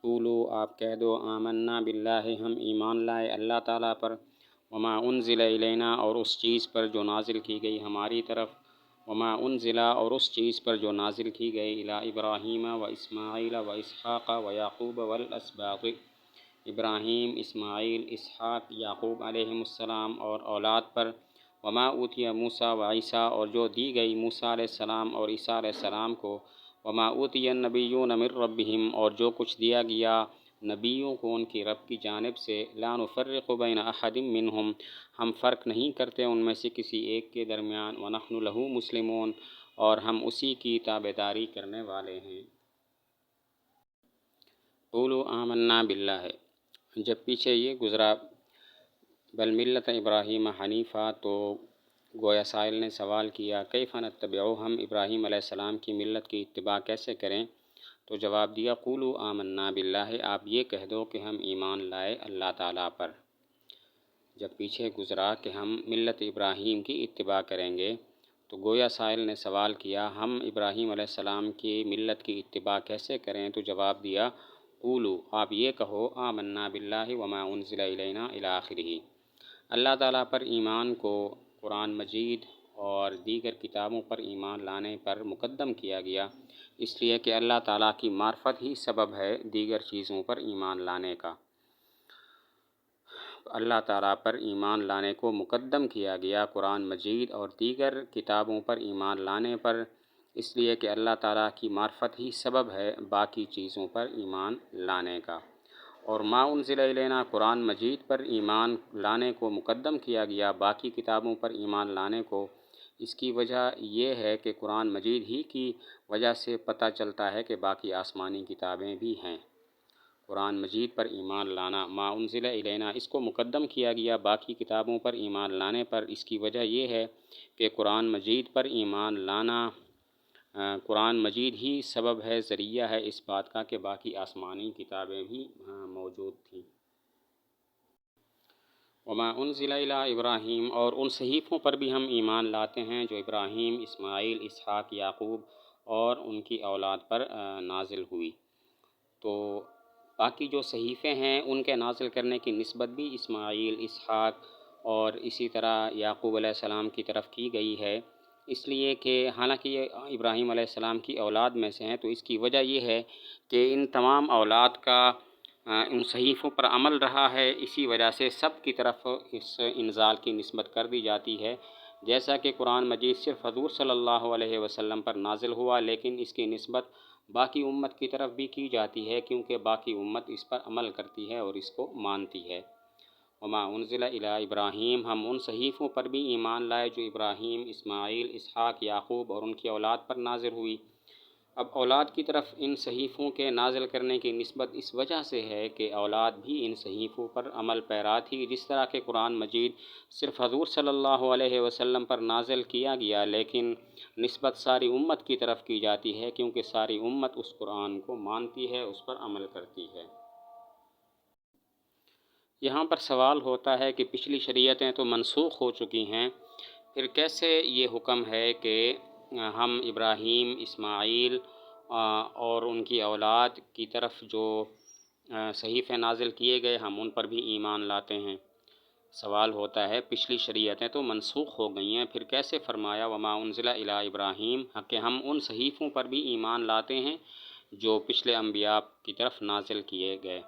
قولو آپ کہہ دو آمنا باللہ ہم ایمان لائے اللہ تعالیٰ پر، وما انزل الینا اور اس چیز پر جو نازل کی گئی ہماری طرف، وما انزل اور اس چیز پر جو نازل کی گئی الی ابراہیم و اسماعیل و اسحاق و یعقوب والاسباط، ابراہیم، اسماعیل، اسحاق، یعقوب علیہم السلام اور اولاد پر، وما اوتی موسیٰ و عیسیٰ اور جو دی گئی موسیٰ علیہ السلام اور عیسیٰ علیہ السلام کو، وما اوتی النبیون من ربہم اور جو کچھ دیا گیا نبیوں کو ان کی رب کی جانب سے، لا نفرق بین احد منہم ہم فرق نہیں کرتے ان میں سے کسی ایک کے درمیان، ونحن لہ مسلمون اور ہم اسی کی تابعداری کرنے والے ہیں۔ قولوا آمنا باللہ، جب پیچھے یہ گزرا بل ملت ابراہیم حنیفہ تو گویا سائل نے سوال کیا کیف نتبعو ہم ابراہیم علیہ السلام کی ملت کی اتباع کیسے کریں، تو جواب دیا قولوا آمنا باللہ آپ یہ کہہ دو کہ ہم ایمان لائے اللہ تعالیٰ پر۔ جب پیچھے گزرا کہ ہم ملت ابراہیم کی اتباع کریں گے تو گویا سائل نے سوال کیا ہم ابراہیم علیہ السلام کی ملت کی اتباع کیسے کریں، تو جواب دیا قولوا آپ یہ کہو آمنا باللہ وما انزل الینا الی آخرہ، اللہ تعالیٰ پر ایمان کو قرآن مجید اور دیگر کتابوں پر ایمان لانے پر مقدم کیا گیا، اس لیے کہ اللہ تعالیٰ کی معرفت ہی سبب ہے دیگر چیزوں پر ایمان لانے کا۔ اللہ تعالیٰ پر ایمان لانے کو مقدم کیا گیا قرآن مجید اور دیگر کتابوں پر ایمان لانے پر، اس لیے کہ اللہ تعالیٰ کی معرفت ہی سبب ہے باقی چیزوں پر ایمان لانے کا۔ اور ما انزل الینا قرآن مجید پر ایمان لانے کو مقدم کیا گیا باقی کتابوں پر ایمان لانے کو، اس کی وجہ یہ ہے کہ قرآن مجید ہی کی وجہ سے پتہ چلتا ہے کہ باقی آسمانی کتابیں بھی ہیں۔ قرآن مجید پر ایمان لانا ما انزل الینا اس کو مقدم کیا گیا باقی کتابوں پر ایمان لانے پر، اس کی وجہ یہ ہے کہ قرآن مجید پر ایمان لانا قرآن مجید ہی سبب ہے، ذریعہ ہے اس بات کا کہ باقی آسمانی کتابیں بھی موجود تھیں۔ وما انزل الی ابراہیم اور ان صحیفوں پر بھی ہم ایمان لاتے ہیں جو ابراہیم، اسماعیل، اسحاق، یعقوب اور ان کی اولاد پر نازل ہوئی۔ تو باقی جو صحیفے ہیں ان کے نازل کرنے کی نسبت بھی اسماعیل، اسحاق اور اسی طرح یعقوب علیہ السلام کی طرف کی گئی ہے، اس لیے کہ حالانکہ یہ ابراہیم علیہ السلام کی اولاد میں سے ہیں، تو اس کی وجہ یہ ہے کہ ان تمام اولاد کا ان صحیفوں پر عمل رہا ہے، اسی وجہ سے سب کی طرف اس انزال کی نسبت کر دی جاتی ہے۔ جیسا کہ قرآن مجید صرف حضور صلی اللہ علیہ وسلم پر نازل ہوا، لیکن اس کی نسبت باقی امت کی طرف بھی کی جاتی ہے کیونکہ باقی امت اس پر عمل کرتی ہے اور اس کو مانتی ہے۔ وما انزل الی ابراہیم ہم ان صحیفوں پر بھی ایمان لائے جو ابراہیم، اسماعیل، اسحاق، یعقوب اور ان کی اولاد پر نازل ہوئی۔ اب اولاد کی طرف ان صحیفوں کے نازل کرنے کی نسبت اس وجہ سے ہے کہ اولاد بھی ان صحیفوں پر عمل پیرا تھی، جس طرح کہ قرآن مجید صرف حضور صلی اللہ علیہ وسلم پر نازل کیا گیا لیکن نسبت ساری امت کی طرف کی جاتی ہے کیونکہ ساری امت اس قرآن کو مانتی ہے، اس پر عمل کرتی ہے۔ یہاں پر سوال ہوتا ہے کہ پچھلی شریعتیں تو منسوخ ہو چکی ہیں، پھر کیسے یہ حکم ہے کہ ہم ابراہیم، اسماعیل اور ان کی اولاد کی طرف جو صحیفے نازل کیے گئے ہم ان پر بھی ایمان لاتے ہیں؟ سوال ہوتا ہے پچھلی شریعتیں تو منسوخ ہو گئی ہیں، پھر کیسے فرمایا وما انزل الی ابراہیم کہ ہم ان صحیفوں پر بھی ایمان لاتے ہیں جو پچھلے انبیاء کی طرف نازل کیے گئے؟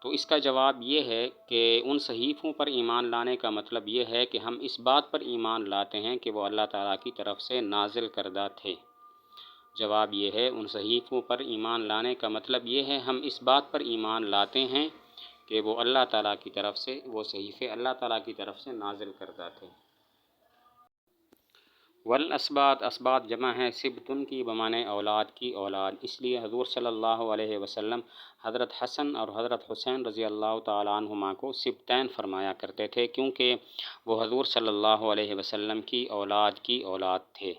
تو اس کا جواب یہ ہے کہ ان صحیفوں پر ایمان لانے کا مطلب یہ ہے کہ ہم اس بات پر ایمان لاتے ہیں کہ وہ اللہ تعالیٰ کی طرف سے نازل کردہ تھے۔ جواب یہ ہے ان صحیفوں پر ایمان لانے کا مطلب یہ ہے ہم اس بات پر ایمان لاتے ہیں کہ وہ اللہ تعالیٰ کی طرف سے، وہ صحیفے اللہ تعالیٰ کی طرف سے نازل کردہ تھے۔ والاسباط اسباط جمع ہے سبتن کی بمعنی اولاد کی اولاد، اس لیے حضور صلی اللہ علیہ وسلم حضرت حسن اور حضرت حسین رضی اللہ تعالیٰ عنہما کو سبتین فرمایا کرتے تھے کیونکہ وہ حضور صلی اللہ علیہ وسلم کی اولاد تھے۔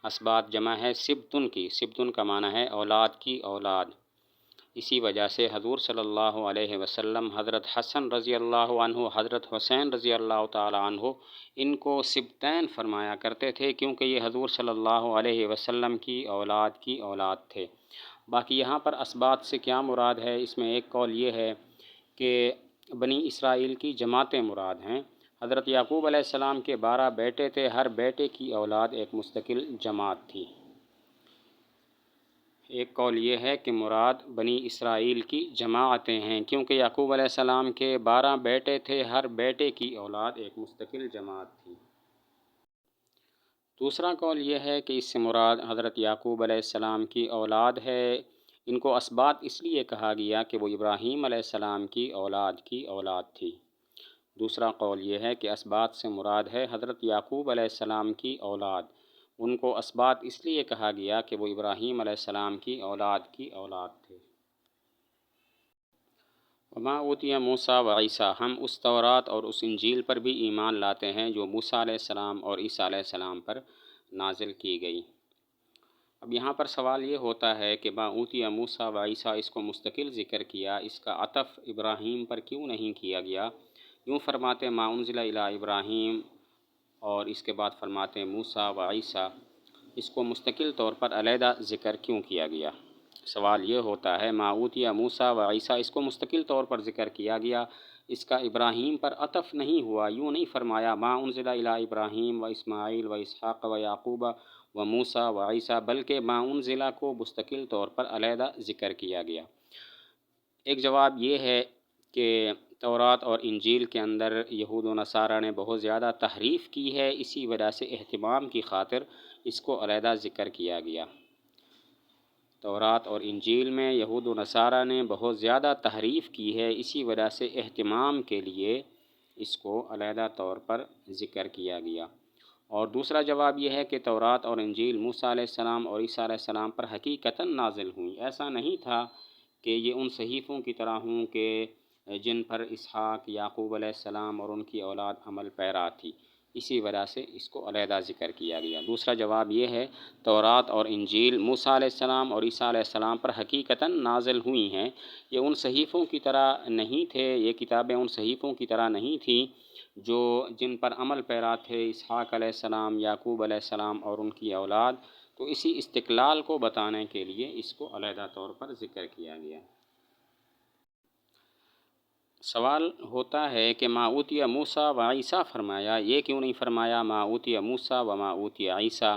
اسباط جمع ہے سبتن کی، سبتن کا معنی ہے اولاد کی اولاد، اسی وجہ سے حضور صلی اللہ علیہ وسلم حضرت حسن رضی اللہ عنہ، حضرت حسین رضی اللہ تعالیٰ عنہ ان کو سبتین فرمایا کرتے تھے کیونکہ یہ حضور صلی اللہ علیہ وسلم کی اولاد تھے۔ باقی یہاں پر اسباط سے کیا مراد ہے، اس میں ایک قول یہ ہے کہ بنی اسرائیل کی جماعتیں مراد ہیں۔ حضرت یعقوب علیہ السلام کے 12 بیٹے تھے، ہر بیٹے کی اولاد ایک مستقل جماعت تھی۔ ایک قول یہ ہے کہ مراد بنی اسرائیل کی جماعتیں ہیں، کیونکہ یعقوب علیہ السلام کے 12 بیٹے تھے، ہر بیٹے کی اولاد ایک مستقل جماعت تھی۔ دوسرا قول یہ ہے کہ اس سے مراد حضرت یعقوب علیہ السلام کی اولاد ہے۔ ان کو اسباط اس لیے کہا گیا کہ وہ ابراہیم علیہ السلام کی اولاد تھی۔ دوسرا قول یہ ہے کہ اسباط سے مراد ہے حضرت یعقوب علیہ السلام کی اولاد، ان کو اسباط اس لیے کہا گیا کہ وہ ابراہیم علیہ السلام کی اولاد تھے۔ وما اوتي موسیٰ و عیسیٰ، ہم اس تورات اور اس انجیل پر بھی ایمان لاتے ہیں جو موسیٰ علیہ السلام اور عیسیٰ علیہ السلام پر نازل کی گئی۔ اب یہاں پر سوال یہ ہوتا ہے کہ ما اوتي موسیٰ و عیسیٰ اس کو مستقل ذکر کیا، اس کا عطف ابراہیم پر کیوں نہیں کیا گیا؟ یوں فرماتے ما انزل الی ابراہیم اور اس کے بعد فرماتے موسیٰ و عیسیٰ، اس کو مستقل طور پر علیحدہ ذکر کیوں کیا گیا؟ سوال یہ ہوتا ہے ما اوتي موسیٰ و عیسیٰ اس کو مستقل طور پر ذکر کیا گیا، اس کا ابراہیم پر عطف نہیں ہوا، یوں نہیں فرمایا ما انزل الی ابراہیم و اسماعیل و اسحاق و یعقوب و موسیٰ و عیسیٰ، بلکہ ما انزل کو مستقل طور پر علیحدہ ذکر کیا گیا۔ ایک جواب یہ ہے کہ تورات اور انجیل کے اندر یہود و نصارہ نے بہت زیادہ تحریف کی ہے، اسی وجہ سے اہتمام کی خاطر اس کو علیحدہ ذکر کیا گیا۔ تورات اور انجیل میں یہود و نصارہ نے بہت زیادہ تحریف کی ہے، اسی وجہ سے اہتمام کے لیے اس کو علیحدہ طور پر ذکر کیا گیا۔ اور دوسرا جواب یہ ہے کہ تورات اور انجیل موسیٰ علیہ السلام اور عیسیٰ علیہ السلام پر حقیقتاً نازل ہوئیں، ایسا نہیں تھا کہ یہ ان صحیفوں کی طرح ہوں کہ جن پر اسحاق، یعقوب علیہ السلام اور ان کی اولاد عمل پیرا تھی، اسی وجہ سے اس کو علیحدہ ذکر کیا گیا۔ دوسرا جواب یہ ہے تورات اور انجیل موسیٰ علیہ السلام اور عیسیٰ علیہ السلام پر حقیقتاً نازل ہوئی ہیں، یہ ان صحیفوں کی طرح نہیں تھے، یہ کتابیں ان صحیفوں کی طرح نہیں تھیں جن پر عمل پیرا تھے اسحاق علیہ السلام، یعقوب علیہ السلام اور ان کی اولاد، تو اسی استقلال کو بتانے کے لیے اس کو علیحدہ طور پر ذکر کیا گیا۔ سوال ہوتا ہے کہ ما اوتي موسیٰ و عیسیٰ فرمایا، یہ کیوں نہیں فرمایا ما اوتي موسیٰ و ما اوتي عیسیٰ،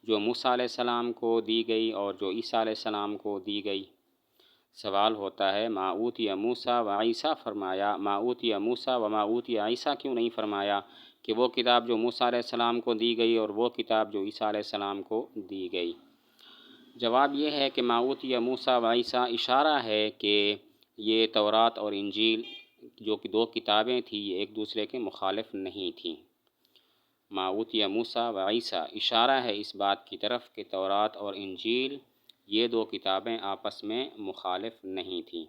جو موسیٰ علیہ السلام کو دی گئی اور جو عیسیٰ علیہ السلام کو دی گئی؟ سوال ہوتا ہے ما اوتي موسیٰ و عیسیٰ فرمایا، ما اوتي موسیٰ و ما اوتي عیسیٰ کیوں نہیں فرمایا کہ وہ کتاب جو موسیٰ علیہ السلام کو دی گئی اور وہ کتاب جو عیسیٰ علیہ السلام کو دی گئی؟ جواب یہ ہے کہ ما اوتي موسیٰ و عیسیٰ اشارہ ہے کہ یہ تورات اور انجیل جو کہ دو کتابیں تھیں، یہ ایک دوسرے کے مخالف نہیں تھیں۔ ما اوتي موسیٰ و عیسیٰ اشارہ ہے اس بات کی طرف کہ تورات اور انجیل یہ دو کتابیں آپس میں مخالف نہیں تھیں۔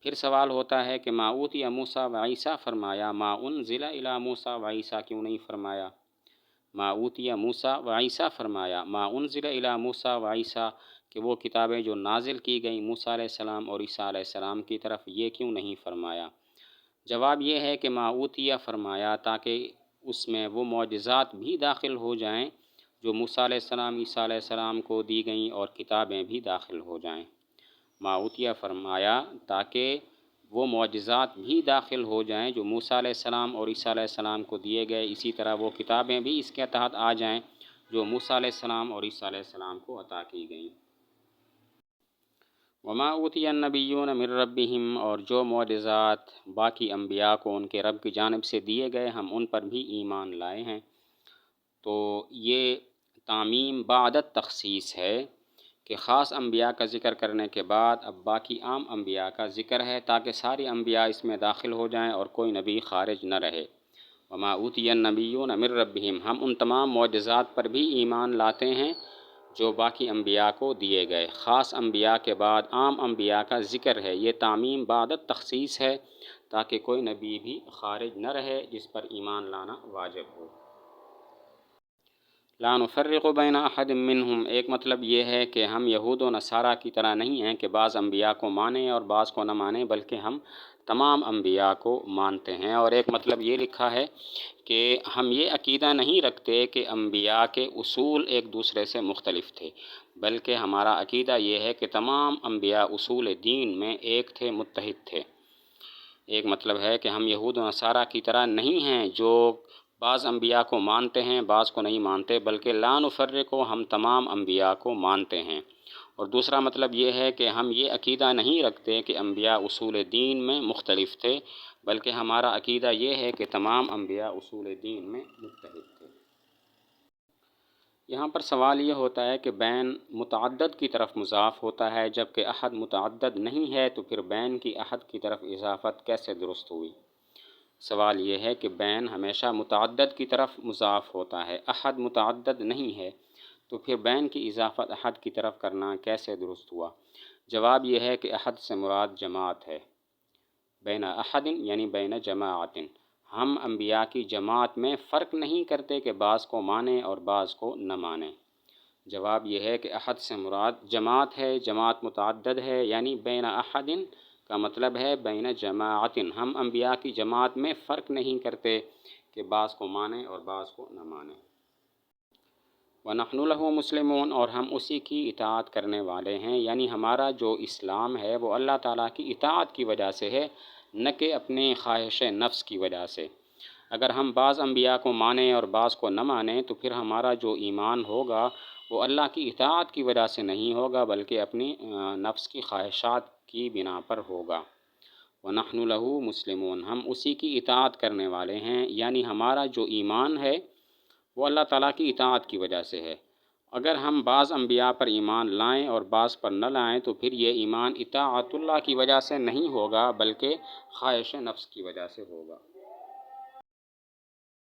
پھر سوال ہوتا ہے کہ ما اوتي موسیٰ و عیسیٰ فرمایا، ما انزل الی موسیٰ و عیسیٰ کیوں نہیں فرمایا؟ ما اوتي موسیٰ و عیسیٰ فرمایا، ما انزل الی موسیٰ و عیسیٰ کہ وہ کتابیں جو نازل کی گئیں موسیٰ علیہ السلام اور عیسیٰ علیہ السلام کی طرف، یہ کیوں نہیں فرمایا؟ جواب یہ ہے کہ ما اوتي فرمایا تاکہ اس میں وہ معجزات بھی داخل ہو جائیں جو موسیٰ علیہ السلام، عیسیٰ علیہ السلام کو دی گئیں، اور کتابیں بھی داخل ہو جائیں۔ ما اوتي فرمایا تاکہ وہ معجزات بھی داخل ہو جائیں جو موسیٰ علیہ السلام اور عیسیٰ علیہ السلام کو دیے گئے، اسی طرح وہ کتابیں بھی اس کے تحت آ جائیں جو موسیٰ علیہ السلام اور عیسیٰ علیہ السلام کو عطا کی گئیں۔ وما اوتي النبیون من ربهم، اور جو معجزات باقی انبیاء کو ان کے رب کی جانب سے دیے گئے ہم ان پر بھی ایمان لائے ہیں۔ تو یہ تعمیم بعد التخصیص ہے کہ خاص انبیاء کا ذکر کرنے کے بعد اب باقی عام انبیاء کا ذکر ہے تاکہ سارے انبیاء اس میں داخل ہو جائیں اور کوئی نبی خارج نہ رہے۔ وما اوتي النبیون من ربهم، ہم ان تمام معجزات پر بھی ایمان لاتے ہیں جو باقی انبیاء کو دیے گئے، خاص انبیاء کے بعد عام انبیاء کا ذکر ہے۔ یہ تعمیم بعد التخصیص ہے تاکہ کوئی نبی بھی خارج نہ رہے جس پر ایمان لانا واجب ہو۔ لا نفرق بین احد منہم، ایک مطلب یہ ہے کہ ہم یہود و نصارہ کی طرح نہیں ہیں کہ بعض انبیاء کو مانیں اور بعض کو نہ مانیں، بلکہ ہم تمام انبیاء کو مانتے ہیں۔ اور ایک مطلب یہ لکھا ہے کہ ہم یہ عقیدہ نہیں رکھتے کہ انبیاء کے اصول ایک دوسرے سے مختلف تھے، بلکہ ہمارا عقیدہ یہ ہے کہ تمام انبیاء اصول دین میں ایک تھے، متحد تھے۔ ایک مطلب ہے کہ ہم یہود و نصارہ کی طرح نہیں ہیں جو بعض انبیاء کو مانتے ہیں بعض کو نہیں مانتے، بلکہ لا نفرق کو ہم تمام انبیاء کو مانتے ہیں۔ اور دوسرا مطلب یہ ہے کہ ہم یہ عقیدہ نہیں رکھتے کہ انبیاء اصول دین میں مختلف تھے، بلکہ ہمارا عقیدہ یہ ہے کہ تمام انبیاء اصول دین میں متحد تھے۔ یہاں پر سوال یہ ہوتا ہے کہ بین متعدد کی طرف مضاف ہوتا ہے جبکہ احد متعدد نہیں ہے، تو پھر بین کی احد کی طرف اضافت کیسے درست ہوئی؟ سوال یہ ہے کہ بین ہمیشہ متعدد کی طرف مضاف ہوتا ہے، احد متعدد نہیں ہے، تو پھر بین کی اضافت احد کی طرف کرنا کیسے درست ہوا؟ جواب یہ ہے کہ احد سے مراد جماعت ہے، بین احد یعنی بین جماعت۔ ہم انبیاء کی جماعت میں فرق نہیں کرتے کہ بعض کو مانیں اور بعض کو نہ مانیں۔ جواب یہ ہے کہ احد سے مراد جماعت ہے، جماعت متعدد ہے، یعنی بین احد کا مطلب ہے بین جماعت۔ ہم انبیاء کی جماعت میں فرق نہیں کرتے کہ بعض کو مانیں اور بعض کو نہ مانیں۔ وَنَحْنُ لَهُ مُسْلِمُونَ، اور ہم اسی کی اطاعت کرنے والے ہیں، یعنی ہمارا جو اسلام ہے وہ اللہ تعالیٰ کی اطاعت کی وجہ سے ہے، نہ کہ اپنی خواہش نفس کی وجہ سے۔ اگر ہم بعض انبیاء کو مانیں اور بعض کو نہ مانیں تو پھر ہمارا جو ایمان ہوگا وہ اللہ کی اطاعت کی وجہ سے نہیں ہوگا بلکہ اپنی نفس کی خواہشات کی بنا پر ہوگا۔ وَنَحْنُ لَهُ مُسْلِمُونَ، ہم اسی کی اطاعت کرنے والے ہیں، یعنی ہمارا جو ایمان ہے وہ اللہ تعالیٰ کی اطاعت کی وجہ سے ہے۔ اگر ہم بعض انبیاء پر ایمان لائیں اور بعض پر نہ لائیں تو پھر یہ ایمان اطاعت اللہ کی وجہ سے نہیں ہوگا بلکہ خواہش نفس کی وجہ سے ہوگا۔